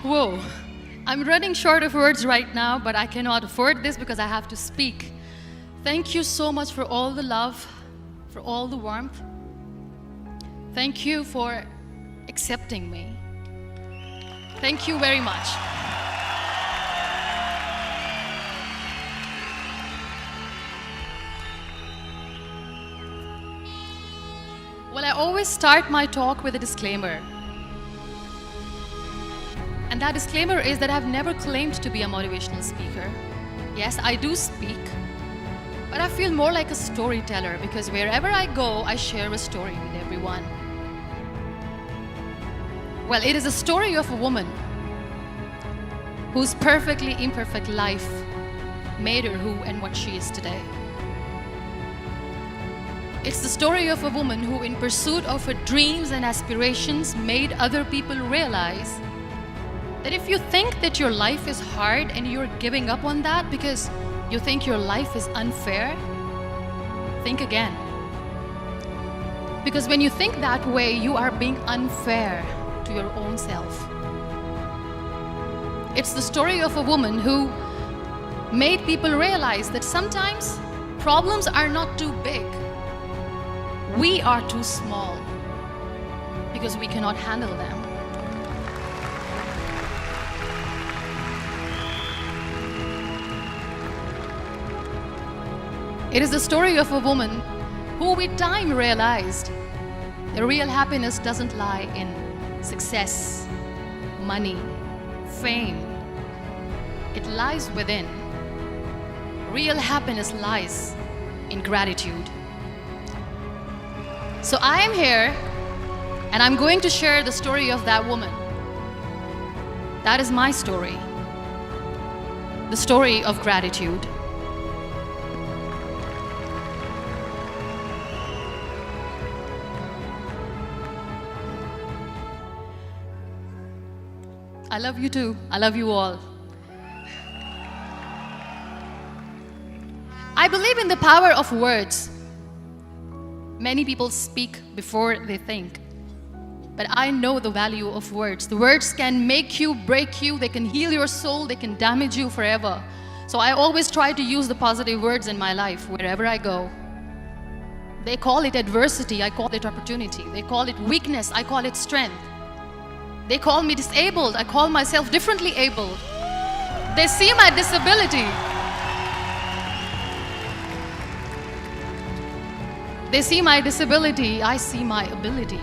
Whoa. I'm running short of words right now, but I cannot afford this because I have to speak. Thank you so much for all the love, for all the warmth. Thank you for accepting me. Thank you very much. Well, I always start my talk with a disclaimer. And that disclaimer is that I've never claimed to be a motivational speaker. Yes, I do speak, but I feel more like a storyteller because wherever I go, I share a story with everyone. Well, it is a story of a woman whose perfectly imperfect life made her who and what she is today. It's the story of a woman who, in pursuit of her dreams and aspirations, made other people realize that if you think that your life is hard and you're giving up on that because you think your life is unfair, think again. Because when you think that way, you are being unfair to your own self. It's the story of a woman who made people realize that sometimes problems are not too big. We are too small because we cannot handle them. It is the story of a woman who with time realized the real happiness doesn't lie in success, money, fame. It lies within. Real happiness lies in gratitude. So I am here and I'm going to share the story of that woman. That is my story. The story of gratitude. I love you too. I love you all. I believe in the power of words. Many people speak before they think. But I know the value of words. The words can make you, break you, they can heal your soul, they can damage you forever. So I always try to use the positive words in my life wherever I go. They call it adversity, I call it opportunity. They call it weakness, I call it strength. They call me disabled, I call myself differently abled. They see my disability. They see my disability, I see my ability.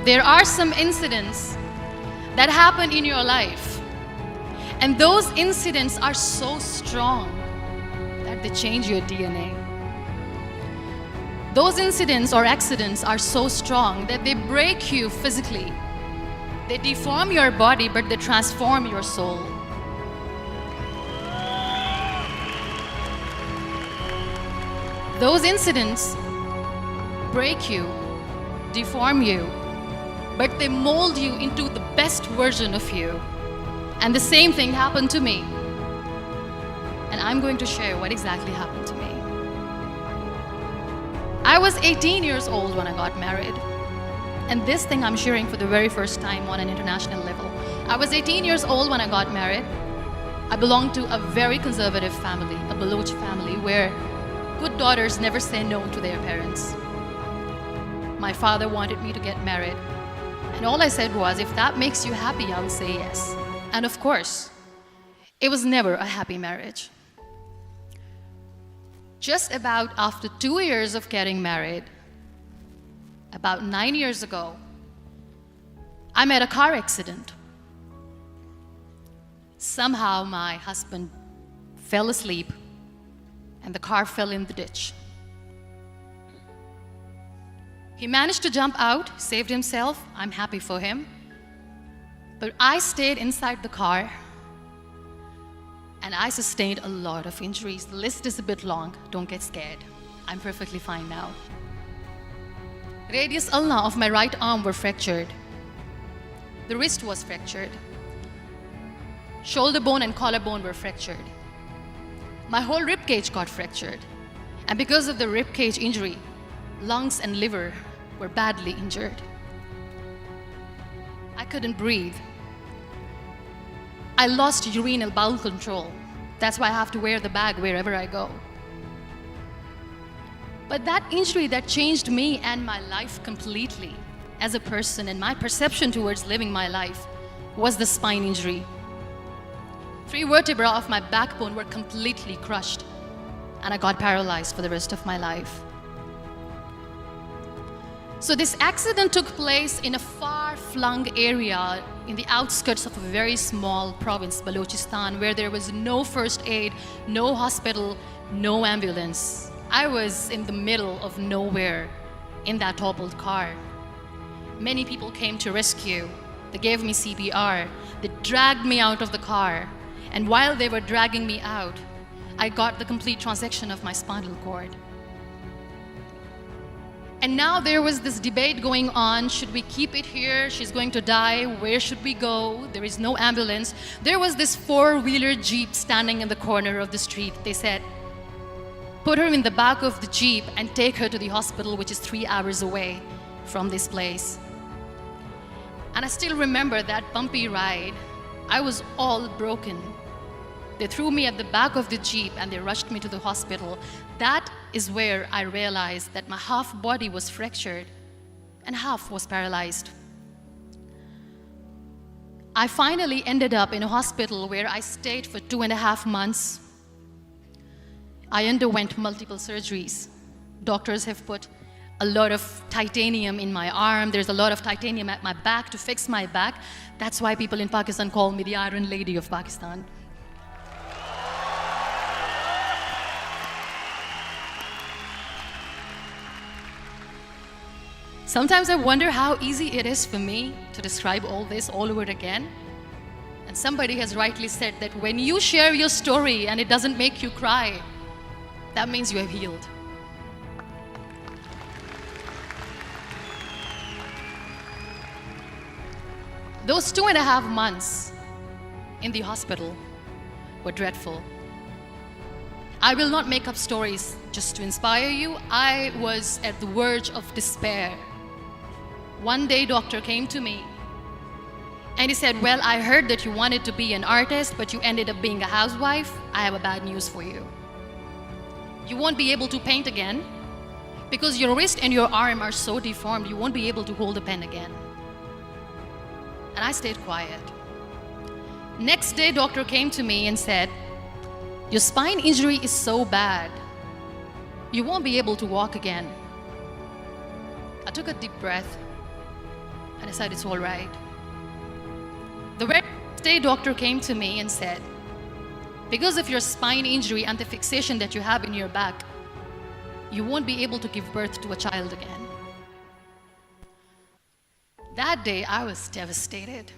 There are some incidents that happen in your life, and those incidents are so strong that they change your DNA. Those incidents or accidents are so strong that they break you physically. They deform your body, but they transform your soul. Those incidents break you, deform you, but they mold you into the best version of you. And the same thing happened to me. And I'm going to share what exactly happened to me. I was 18 years old when I got married. And this thing I'm sharing for the very first time on an international level. I was 18 years old when I got married. I belonged to a very conservative family, a Baloch family, where good daughters never say no to their parents. My father wanted me to get married. And all I said was, if that makes you happy, I'll say yes. And of course, it was never a happy marriage. Just about after 2 years of getting married, about 9 years ago, I met a car accident. Somehow my husband fell asleep and the car fell in the ditch. He managed to jump out, saved himself. I'm happy for him. But I stayed inside the car and I sustained a lot of injuries. The list is a bit long. Don't get scared. I'm perfectly fine now. Radius ulna of my right arm were fractured. The wrist was fractured. Shoulder bone and collarbone were fractured. My whole rib cage got fractured. And because of the rib cage injury, lungs and liver were badly injured. I couldn't breathe. I lost urinary bowel control. That's why I have to wear the bag wherever I go. But that injury that changed me and my life completely as a person and my perception towards living my life was the spine injury. 3 vertebrae of my backbone were completely crushed, and I got paralyzed for the rest of my life. So this accident took place in a far-flung area in the outskirts of a very small province, Balochistan, where there was no first aid, no hospital, no ambulance. I was in the middle of nowhere in that toppled car. Many people came to rescue. They gave me CPR. They dragged me out of the car. And while they were dragging me out, I got the complete transection of my spinal cord. And now there was this debate going on. Should we keep it here? She's going to die. Where should we go? There is no ambulance. There was this 4-wheeler Jeep standing in the corner of the street. They said, put her in the back of the Jeep and take her to the hospital, which is 3 hours away from this place. And I still remember that bumpy ride. I was all broken. They threw me at the back of the Jeep and they rushed me to the hospital. That is where I realized that my half body was fractured and half was paralyzed. I finally ended up in a hospital where I stayed for 2.5 months. I underwent multiple surgeries. Doctors have put a lot of titanium in my arm. There's a lot of titanium at my back to fix my back. That's why people in Pakistan call me the Iron Lady of Pakistan. Sometimes I wonder how easy it is for me to describe all this all over again. And somebody has rightly said that when you share your story and it doesn't make you cry, that means you have healed. Those 2.5 months in the hospital were dreadful. I will not make up stories just to inspire you. I was at the verge of despair. One day, doctor came to me and he said, well, I heard that you wanted to be an artist, but you ended up being a housewife. I have a bad news for you. You won't be able to paint again because your wrist and your arm are so deformed, you won't be able to hold a pen again. And I stayed quiet. Next day, doctor came to me and said, your spine injury is so bad, you won't be able to walk again. I took a deep breath and I said, it's all right. The very next day, doctor came to me and said, because of your spine injury and the fixation that you have in your back, you won't be able to give birth to a child again. That day, I was devastated.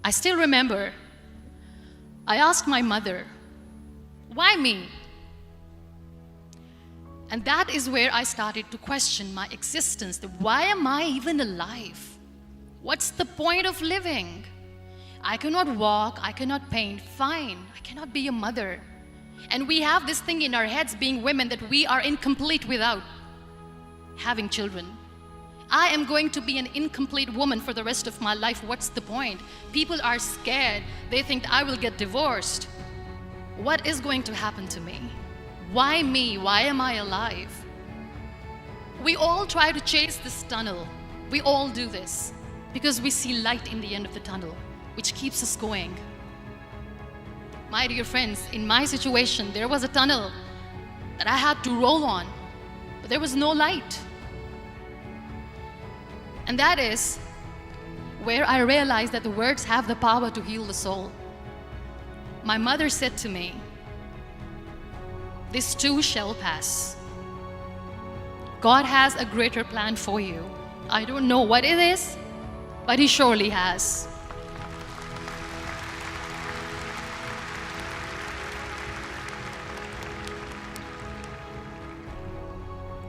I still remember, I asked my mother, why me? And that is where I started to question my existence. Why am I even alive? What's the point of living? I cannot walk, I cannot paint, fine. I cannot be a mother. And we have this thing in our heads, being women, that we are incomplete without having children. I am going to be an incomplete woman for the rest of my life. What's the point? People are scared. They think I will get divorced. What is going to happen to me? Why me? Why am I alive? We all try to chase this tunnel. We all do this because we see light in the end of the tunnel, which keeps us going. My dear friends, in my situation, there was a tunnel that I had to roll on, but there was no light. And that is where I realized that the words have the power to heal the soul. My mother said to me, this too shall pass. God has a greater plan for you. I don't know what it is, but He surely has.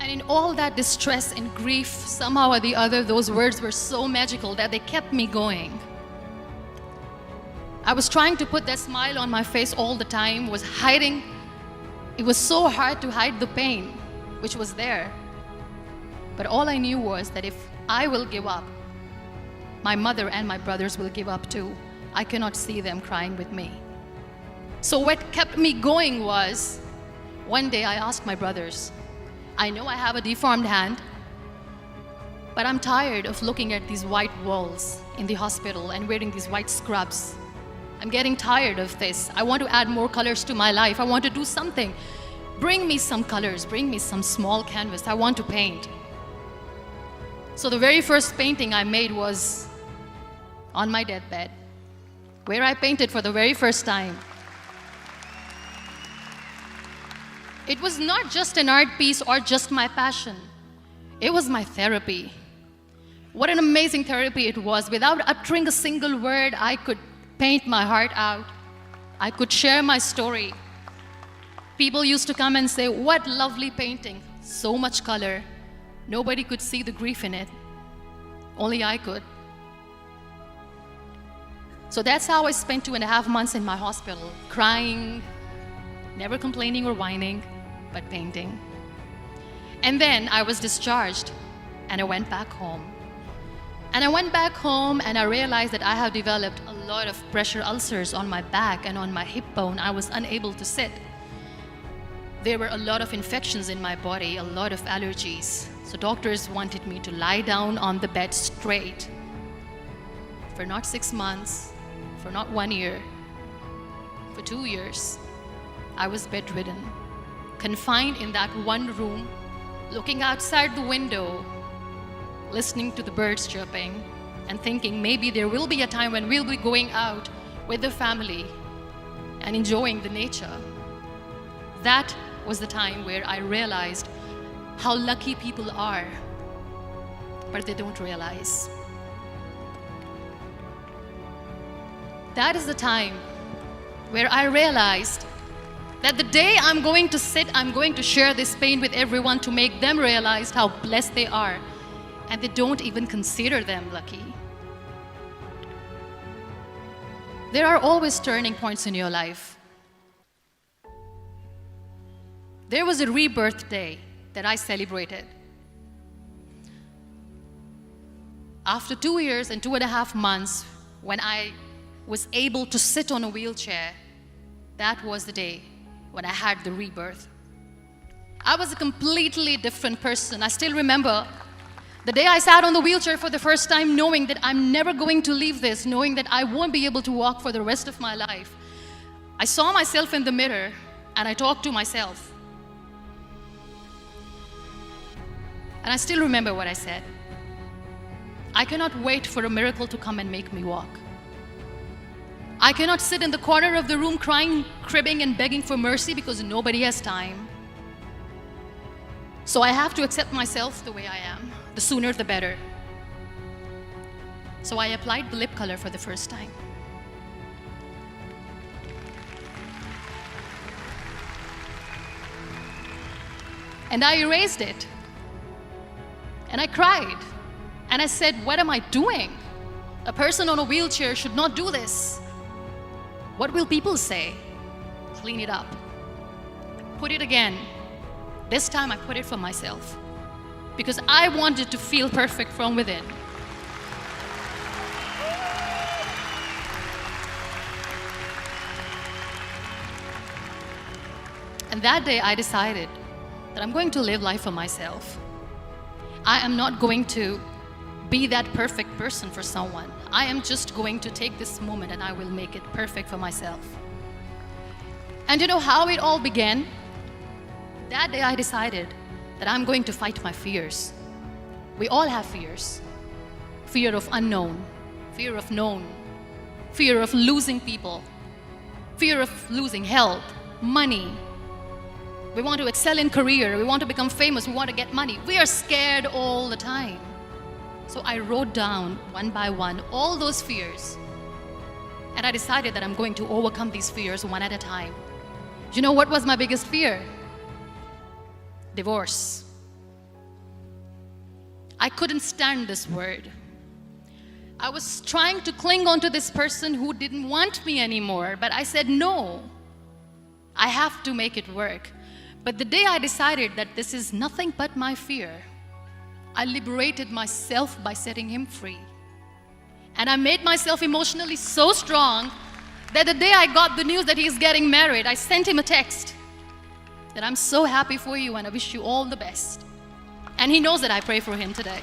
And in all that distress and grief, somehow or the other, those words were so magical that they kept me going. I was trying to put that smile on my face all the time, was hiding. It was so hard to hide the pain, which was there. But all I knew was that if I will give up, my mother and my brothers will give up too. I cannot see them crying with me. So what kept me going was, one day I asked my brothers, I know I have a deformed hand, but I'm tired of looking at these white walls in the hospital and wearing these white scrubs. I'm getting tired of this. I want to add more colors to my life. I want to do something. Bring me some colors, bring me some small canvas. I want to paint. So the very first painting I made was on my deathbed, where I painted for the very first time. It was not just an art piece or just my passion. It was my therapy. What an amazing therapy it was. Without uttering a single word, I could paint my heart out. I could share my story. People used to come and say, what lovely painting, so much color. Nobody could see the grief in it. Only I could. So that's how I spent 2.5 months in my hospital, crying, never complaining or whining, but painting. And then I was discharged, and I went back home. And I went back home, and I realized that I have developed a lot of pressure ulcers on my back and on my hip bone. I was unable to sit. There were a lot of infections in my body, a lot of allergies. So doctors wanted me to lie down on the bed straight for not 6 months, for not 1 year, for 2 years. I was bedridden, confined in that one room, looking outside the window, listening to the birds chirping, and thinking maybe there will be a time when we'll be going out with the family and enjoying the nature. That was the time where I realized how lucky people are, but they don't realize. That is the time where I realized that the day I'm going to sit, I'm going to share this pain with everyone to make them realize how blessed they are, and they don't even consider them lucky. There are always turning points in your life. There was a rebirth day that I celebrated. After 2 years and 2.5 months, when I was able to sit on a wheelchair, that was the day when I had the rebirth. I was a completely different person. I still remember the day I sat on the wheelchair for the first time, knowing that I'm never going to leave this, knowing that I won't be able to walk for the rest of my life. I saw myself in the mirror and I talked to myself. And I still remember what I said. I cannot wait for a miracle to come and make me walk. I cannot sit in the corner of the room crying, cribbing, and begging for mercy because nobody has time. So I have to accept myself the way I am. The sooner the better. So I applied the lip color for the first time. And I erased it. And I cried. And I said, what am I doing? A person on a wheelchair should not do this. What will people say? Clean it up. Put it again. This time I put it for myself. Because I wanted to feel perfect from within. And that day I decided that I'm going to live life for myself. I am not going to be that perfect person for someone. I am just going to take this moment and I will make it perfect for myself. And you know how it all began? That day I decided that I'm going to fight my fears. We all have fears. Fear of unknown, fear of known, fear of losing people, fear of losing health, money. We want to excel in career, we want to become famous, we want to get money. We are scared all the time. So I wrote down one by one all those fears. And I decided that I'm going to overcome these fears one at a time. You know what was my biggest fear? Divorce. I couldn't stand this word. I was trying to cling on to this person who didn't want me anymore, but I said no. I have to make it work. But the day I decided that this is nothing but my fear, I liberated myself by setting him free. And I made myself emotionally so strong that the day I got the news that he's getting married, I sent him a text that I'm so happy for you and I wish you all the best. And he knows that I pray for him today.